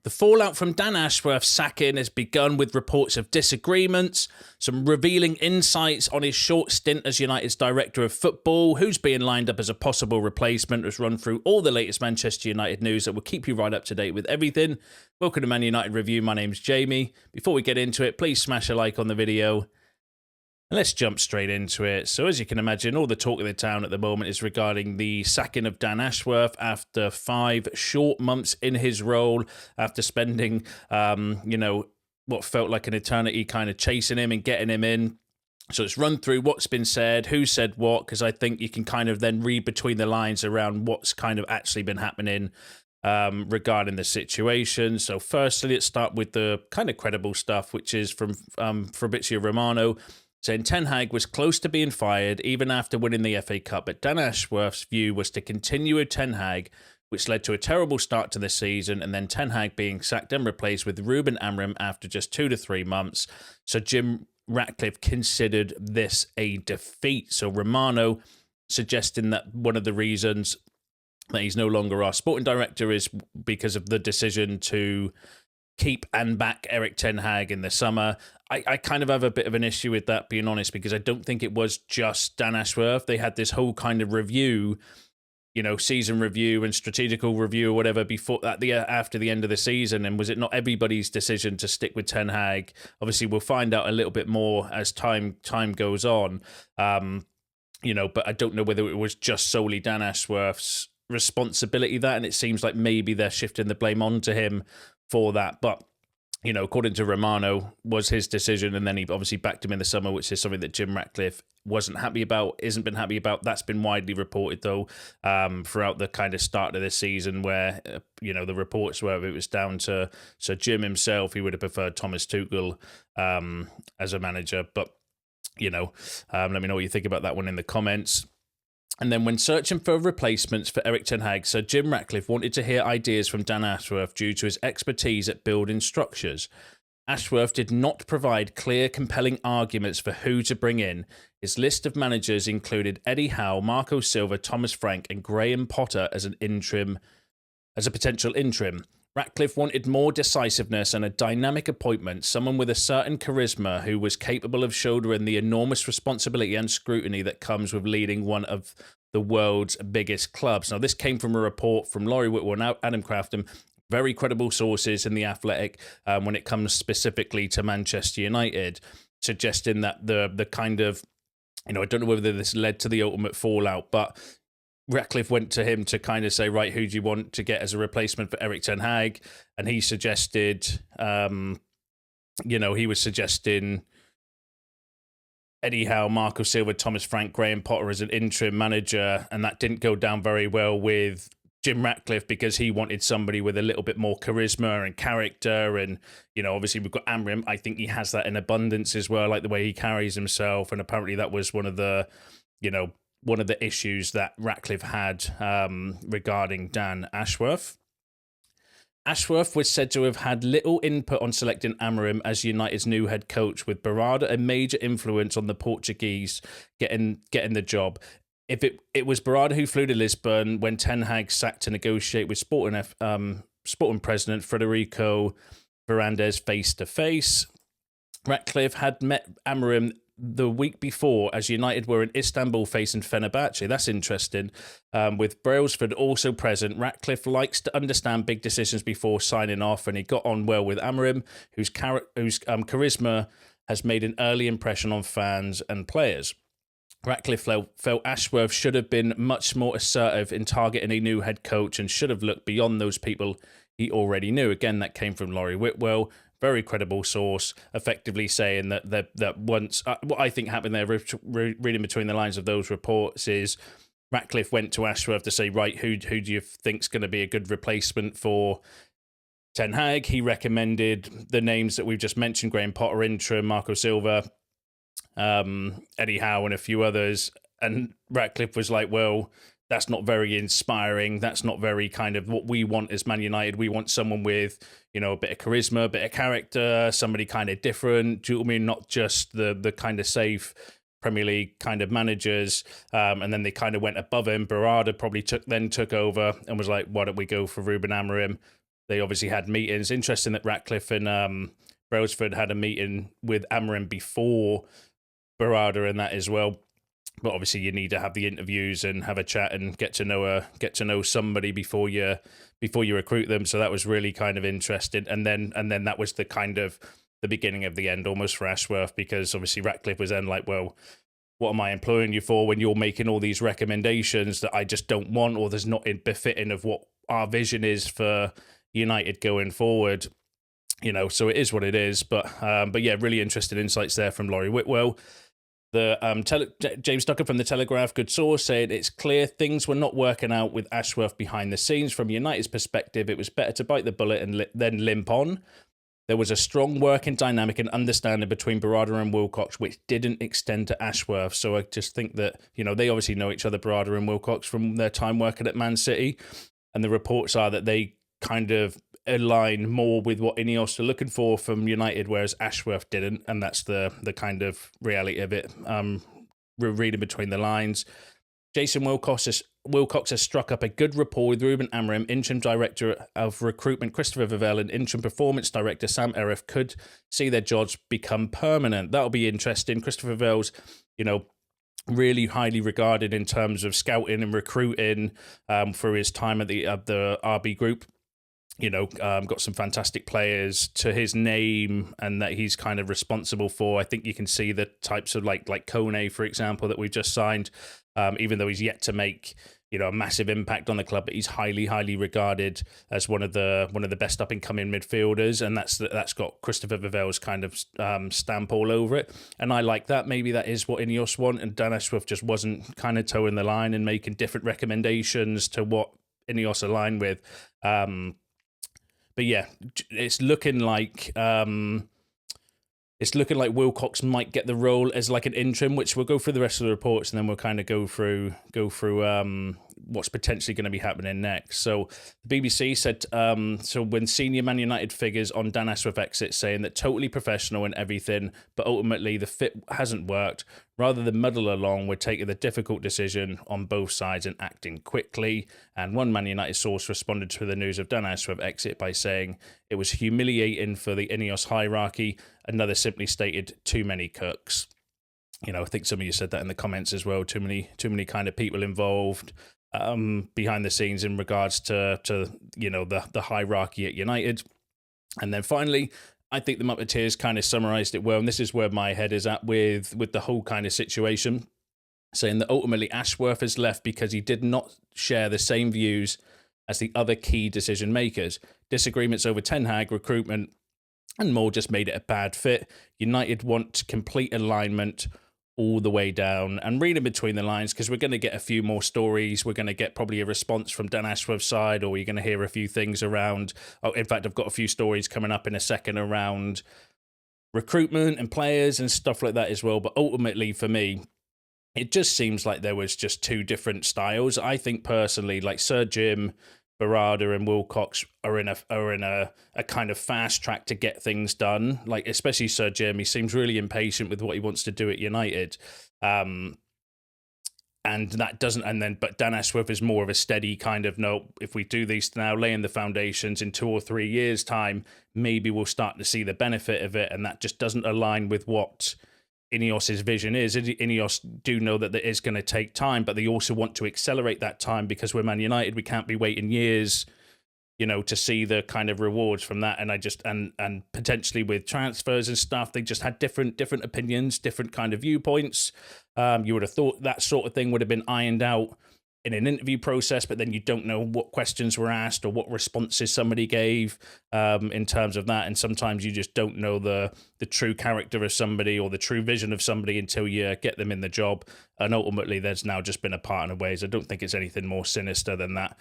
The fallout from Dan Ashworth's sacking has begun with reports of disagreements, some revealing insights on his short stint as United's director of football, who's being lined up as a possible replacement. Let's run through all the latest Manchester United news that will keep you right up to date with everything. Welcome to Man United Review. My name's Jamie. Before we get into it, please smash a like on the video. Let's jump straight into it. So as you can imagine, all the talk of the town at the moment is regarding the sacking of Dan Ashworth after 5 short months in his role, after spending, what felt like an eternity kind of chasing him and getting him in. So let's run through what's been said, who said what, because I think you can kind of then read between the lines around what's kind of actually been happening regarding the situation. So firstly, let's start with the kind of credible stuff, which is from Fabrizio Romano, saying Ten Hag was close to being fired even after winning the FA Cup, but Dan Ashworth's view was to continue with Ten Hag, which led to a terrible start to the season, and then Ten Hag being sacked and replaced with Ruben Amorim after just 2 to 3 months. So Jim Ratcliffe considered this a defeat. So Romano suggesting that one of the reasons that he's no longer our sporting director is because of the decision to keep and back Erik Ten Hag in the summer. I kind of have a bit of an issue with that, being honest, because I don't think it was just Dan Ashworth. They had this whole kind of review, season review and strategical review or whatever after the end of the season. And was it not everybody's decision to stick with Ten Hag? Obviously, we'll find out a little bit more as time goes on. But I don't know whether it was just solely Dan Ashworth's responsibility that, and it seems like maybe they're shifting the blame onto him for that. But according to Romano, was his decision, and then he obviously backed him in the summer, which is something that Jim Ratcliffe wasn't happy about, isn't been happy about. That's been widely reported, though, throughout the kind of start of this season, where, the reports were it was down to Jim himself. He would have preferred Thomas Tuchel as a manager. But, let me know what you think about that one in the comments. And then when searching for replacements for Erik Ten Hag, Sir Jim Ratcliffe wanted to hear ideas from Dan Ashworth due to his expertise at building structures. Ashworth did not provide clear, compelling arguments for who to bring in. His list of managers included Eddie Howe, Marco Silva, Thomas Frank and Graham Potter as a potential interim. Ratcliffe wanted more decisiveness and a dynamic appointment, someone with a certain charisma who was capable of shouldering the enormous responsibility and scrutiny that comes with leading one of the world's biggest clubs. Now, this came from a report from Laurie Whitwell and Adam Crafton, very credible sources in The Athletic when it comes specifically to Manchester United, suggesting that the kind of, I don't know whether this led to the ultimate fallout, but Ratcliffe went to him to kind of say, right, who do you want to get as a replacement for Erik Ten Hag? And he suggested, he was suggesting Eddie Howe, Marco Silva, Thomas Frank, Graham Potter as an interim manager. And that didn't go down very well with Jim Ratcliffe because he wanted somebody with a little bit more charisma and character. And, obviously we've got Amorim. I think he has that in abundance as well, like the way he carries himself. And apparently that was one of the issues that Ratcliffe had regarding Dan Ashworth. Ashworth was said to have had little input on selecting Amorim as United's new head coach, with Berta a major influence on the Portuguese getting the job. If it was Berta who flew to Lisbon when Ten Hag sacked to negotiate with Sporting president Federico Varandas face-to-face. Ratcliffe had met Amorim the week before as United were in Istanbul facing Fenerbahce. That's interesting. With Brailsford also present, Ratcliffe likes to understand big decisions before signing off, and he got on well with Amorim, whose charisma has made an early impression on fans and players. Ratcliffe felt Ashworth should have been much more assertive in targeting a new head coach and should have looked beyond those people he already knew. Again, that came from Laurie Whitwell, very credible source, effectively saying that once what I think happened there, reading between the lines of those reports, is Ratcliffe went to Ashworth to say, right, who do you think's going to be a good replacement for Ten Hag? He recommended the names that we've just mentioned: Graham Potter interim, Marco Silva, Eddie Howe, and a few others. And Ratcliffe was like, well, that's not very inspiring. That's not very kind of what we want as Man United. We want someone with, a bit of charisma, a bit of character, somebody kind of different. Do you know what I mean? Not just the kind of safe Premier League kind of managers. And then they kind of went above him. Berta probably took over and was like, why don't we go for Ruben Amorim? they obviously had meetings. Interesting that Ratcliffe and Brailsford had a meeting with Amorim before Berardi and that as well. But obviously, you need to have the interviews and have a chat and get to know somebody before you recruit them. So that was really kind of interesting. And then that was the kind of the beginning of the end almost for Ashworth, because obviously Ratcliffe was then like, well, what am I employing you for when you're making all these recommendations that I just don't want, or there's not befitting of what our vision is for United going forward? So it is what it is. But yeah, really interesting insights there from Laurie Whitwell. The James Ducker from The Telegraph, good source, said it's clear things were not working out with Ashworth behind the scenes. From United's perspective, it was better to bite the bullet and then limp on. There was a strong working dynamic and understanding between Berardi and Wilcox, which didn't extend to Ashworth. So I just think that, they obviously know each other, Berardi and Wilcox, from their time working at Man City. And the reports are that they kind of align more with what INEOS are looking for from United, whereas Ashworth didn't, and that's the kind of reality of it. We're reading between the lines. Jason Wilcox has struck up a good rapport with Ruben Amorim. Interim Director of Recruitment Christopher Vivell and Interim Performance Director Sam Erif could see their jobs become permanent. That'll be interesting. Christopher Vivell's, really highly regarded in terms of scouting and recruiting for his time at the RB Group. Got some fantastic players to his name and that he's kind of responsible for. I think you can see the types of like Kone, for example, that we've just signed, even though he's yet to make, a massive impact on the club, but he's highly, highly regarded as one of the best up and coming midfielders. And that's got Christopher Vivell's kind of stamp all over it. And I like that. Maybe that is what INEOS want. And Dan Ashworth just wasn't kind of toeing the line and making different recommendations to what INEOS align with. But yeah, it's looking like Wilcox might get the role as like an interim, which we'll go through the rest of the reports and then we'll kind of go through what's potentially going to be happening next. So the BBC said, so when senior Man United figures on Dan Ashworth exit, saying that totally professional and everything, but ultimately the fit hasn't worked. Rather than muddle along, we're taking the difficult decision on both sides and acting quickly. And one Man United source responded to the news of Dan Ashworth exit by saying it was humiliating for the INEOS hierarchy. Another simply stated, too many cooks. I think some of you said that in the comments as well. Too many kind of people involved behind the scenes in regards to the hierarchy at United. And then finally, I think the Muppeteers kind of summarised it well, and this is where my head is at with the whole kind of situation, saying that ultimately Ashworth has left because he did not share the same views as the other key decision makers. Disagreements over Ten Hag, recruitment, and more just made it a bad fit. United want complete alignment all the way down. And reading between the lines, because we're going to get a few more stories. We're going to get probably a response from Dan Ashworth's side, or you're going to hear a few things around. Oh, in fact, I've got a few stories coming up in a second around recruitment and players and stuff like that as well. But ultimately, for me, it just seems like there was just two different styles. I think personally, like Sir Jim, Berardi and Wilcox are in a kind of fast track to get things done. Like especially Sir Jim, he seems really impatient with what he wants to do at United, and that doesn't. And then, but Dan Ashworth is more of a steady kind of no. If we do these now, laying the foundations in 2 or 3 years' time, maybe we'll start to see the benefit of it, and that just doesn't align with what INEOS's vision is. INEOS do know that it is going to take time, but they also want to accelerate that time because we're Man United. We can't be waiting years, to see the kind of rewards from that. And I just and potentially with transfers and stuff, they just had different opinions, different kind of viewpoints. You would have thought that sort of thing would have been ironed out in an interview process, but then you don't know what questions were asked or what responses somebody gave in terms of that. And sometimes you just don't know the true character of somebody or the true vision of somebody until you get them in the job. And ultimately, there's now just been a part in ways. I don't think it's anything more sinister than that.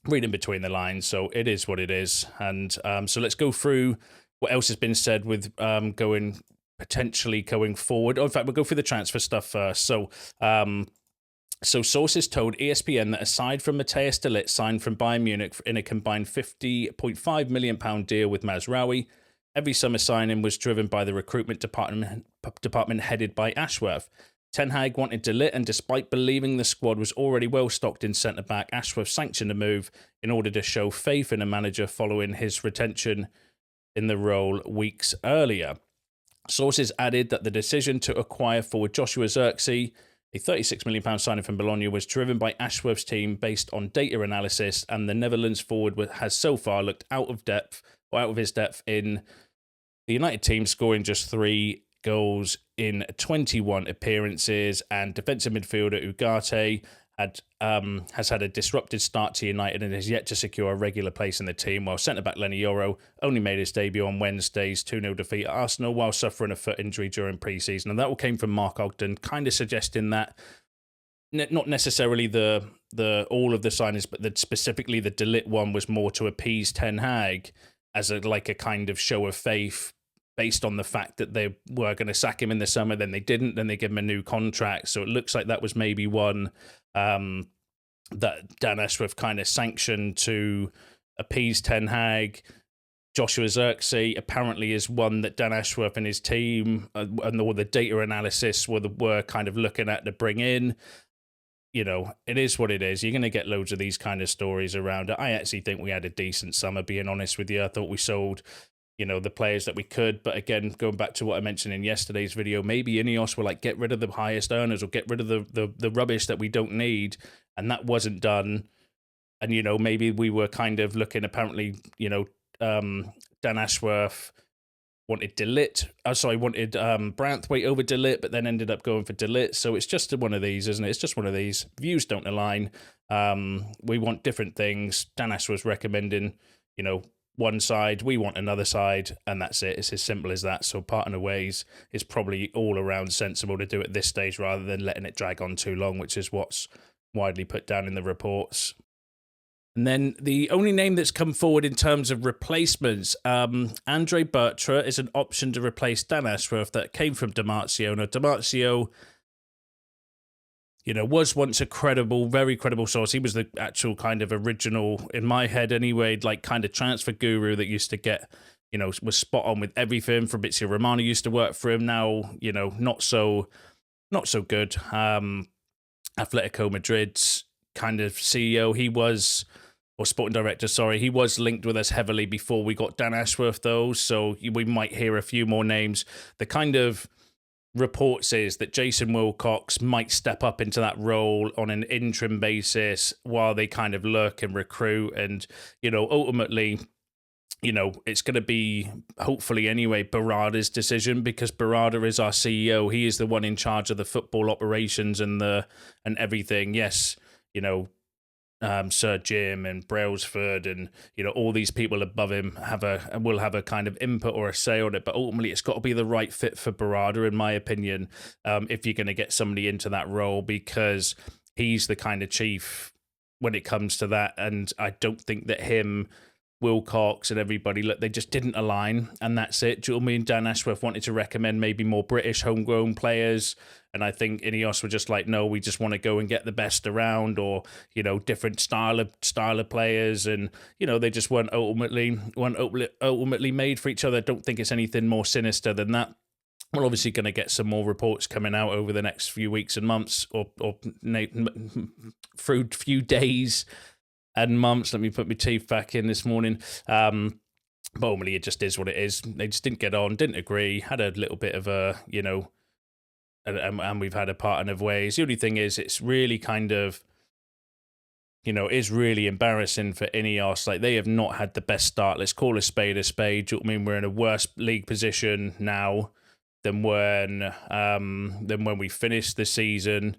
Reading between the lines, so it is what it is. And so let's go through what else has been said with potentially going forward. Oh, in fact, we'll go through the transfer stuff first. So sources told ESPN that aside from Matthias de Ligt signed from Bayern Munich in a combined £50.5 million deal with Mazraoui, every summer signing was driven by the recruitment department headed by Ashworth. Ten Hag wanted De Ligt, and despite believing the squad was already well stocked in centre-back, Ashworth sanctioned the move in order to show faith in a manager following his retention in the role weeks earlier. Sources added that the decision to acquire forward Joshua Zirkzee, a £36 million signing from Bologna, was driven by Ashworth's team based on data analysis, and the Netherlands forward has so far looked out of his depth in the United team, scoring just 3 goals in 21 appearances, and defensive midfielder Ugarte has had a disrupted start to United and has yet to secure a regular place in the team, while centre-back Lenny Yoro only made his debut on Wednesday's 2-0 defeat at Arsenal while suffering a foot injury during pre-season. And that all came from Mark Ogden, kind of suggesting that not necessarily the all of the signings, but that specifically the De Ligt one was more to appease Ten Hag as a kind of show of faith, based on the fact that they were going to sack him in the summer, then they didn't, then they gave him a new contract. So it looks like that was maybe one that Dan Ashworth kind of sanctioned to appease Ten Hag. Joshua Zirkzee apparently is one that Dan Ashworth and his team and all the data analysis were kind of looking at to bring in. You know, it is what it is. You're going to get loads of these kind of stories around it. I actually think we had a decent summer, being honest with you. I thought we sold, the players that we could. But again, going back to what I mentioned in yesterday's video, maybe INEOS will get rid of the highest earners or get rid of the rubbish that we don't need. And that wasn't done. And, maybe we were kind of looking, apparently, Dan Ashworth wanted De Ligt. Wanted Branthwaite over De Ligt, but then ended up going for De Ligt. So it's just one of these, isn't it? It's just one of these. Views don't align. We want different things. Dan Ashworth's recommending, one side, we want another side, and that's it. It's as simple as that. So parting of ways is probably all around sensible to do at this stage rather than letting it drag on too long, which is what's widely put down in the reports. And then the only name that's come forward in terms of replacements, Andrea Berta is an option to replace Dan Ashworth that came from Damartio. Now, Damartio, was once a very credible source. He was the actual kind of original, in my head anyway, kind of transfer guru that used to get, was spot on with everything. Fabrizio Romano used to work for him. Now, not so good. Atletico Madrid's kind of CEO, sporting director, sorry. He was linked with us heavily before we got Dan Ashworth, though, so we might hear a few more names. The kind of reports is that Jason Wilcox might step up into that role on an interim basis while they kind of look and recruit. And, ultimately, it's going to be, hopefully anyway, Berarda's decision, because Berarda is our CEO. He is the one in charge of the football operations and everything. Yes, Sir Jim and Brailsford and all these people above him will have a kind of input or a say on it, but ultimately it's got to be the right fit for Berarda, in my opinion, if you're going to get somebody into that role, because he's the kind of chief when it comes to that. And I don't think that him, Wilcox and everybody, look, they just didn't align, and that's it. Do you know what I mean? Dan Ashworth wanted to recommend maybe more British homegrown players, and I think INEOS were just like, no, we just want to go and get the best around, or different style of players, and they just weren't ultimately made for each other. I don't think it's anything more sinister than that. We're obviously going to get some more reports coming out over the next few weeks and months, or through few days and months. Let me put my teeth back in this morning. But ultimately, it just is what it is. They just didn't get on, didn't agree, had a little bit of a, and we've had a parting of ways. The only thing is, it's really kind of, is really embarrassing for INEOS. They have not had the best start. Let's call a spade a spade. Do you know what I mean? We're in a worse league position now than when we finished the season.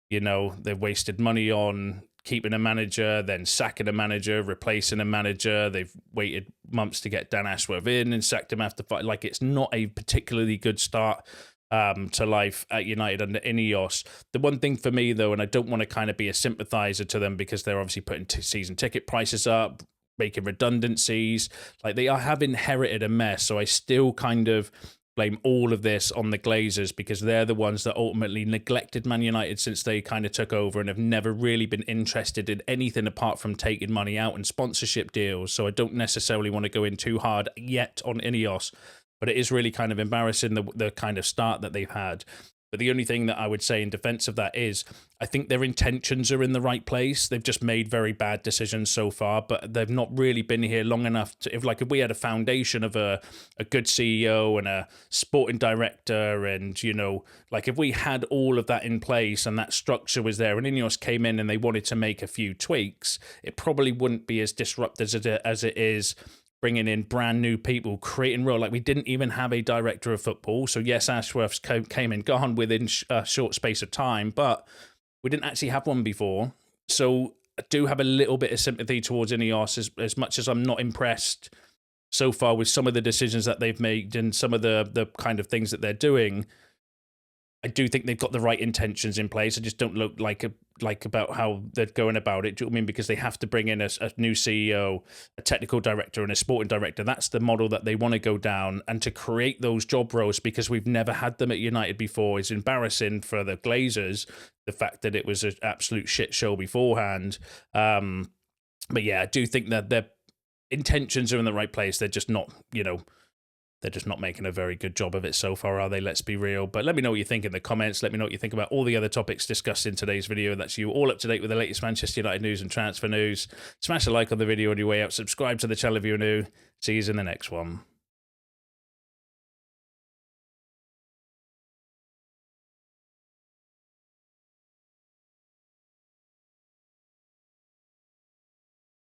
They've wasted money on keeping a manager, then sacking a manager, replacing a manager. They've waited months to get Dan Ashworth in and sacked him after fight. It's not a particularly good start to life at United under INEOS. The one thing for me, though, and I don't want to kind of be a sympathiser to them, because they're obviously putting season ticket prices up, making redundancies. They have inherited a mess, so I still kind of blame all of this on the Glazers, because they're the ones that ultimately neglected Man United since they kind of took over and have never really been interested in anything apart from taking money out and sponsorship deals. So I don't necessarily want to go in too hard yet on INEOS, but it is really kind of embarrassing, the kind of start that they've had. But the only thing that I would say in defense of that is I think their intentions are in the right place. They've just made very bad decisions so far, but they've not really been here long enough to, if we had a foundation of a good CEO and a sporting director, and, you know, like if we had all of that in place and that structure was there and INEOS came in and they wanted to make a few tweaks, it probably wouldn't be as disruptive as it is bringing in brand new people, creating role. Like, we didn't even have a director of football. So yes, Ashworth came and gone within a short space of time, but we didn't actually have one before. So I do have a little bit of sympathy towards INEOS, as much as I'm not impressed so far with some of the decisions that they've made and some of the kind of things that they're doing. I do think they've got the right intentions in place. I just don't look like about how they're going about it. Do you know what I mean? Because they have to bring in a new CEO, a technical director, and a sporting director. That's the model that they want to go down. And to create those job roles, because we've never had them at United before, is embarrassing for the Glazers. The fact that it was an absolute shit show beforehand. But yeah, I do think that their intentions are in the right place. They're just not, they're just not making a very good job of it so far, are they? Let's be real. But let me know what you think in the comments. Let me know what you think about all the other topics discussed in today's video. That's you all up to date with the latest Manchester United news and transfer news. Smash a like on the video on your way out. Subscribe to the channel if you're new. See you in the next one.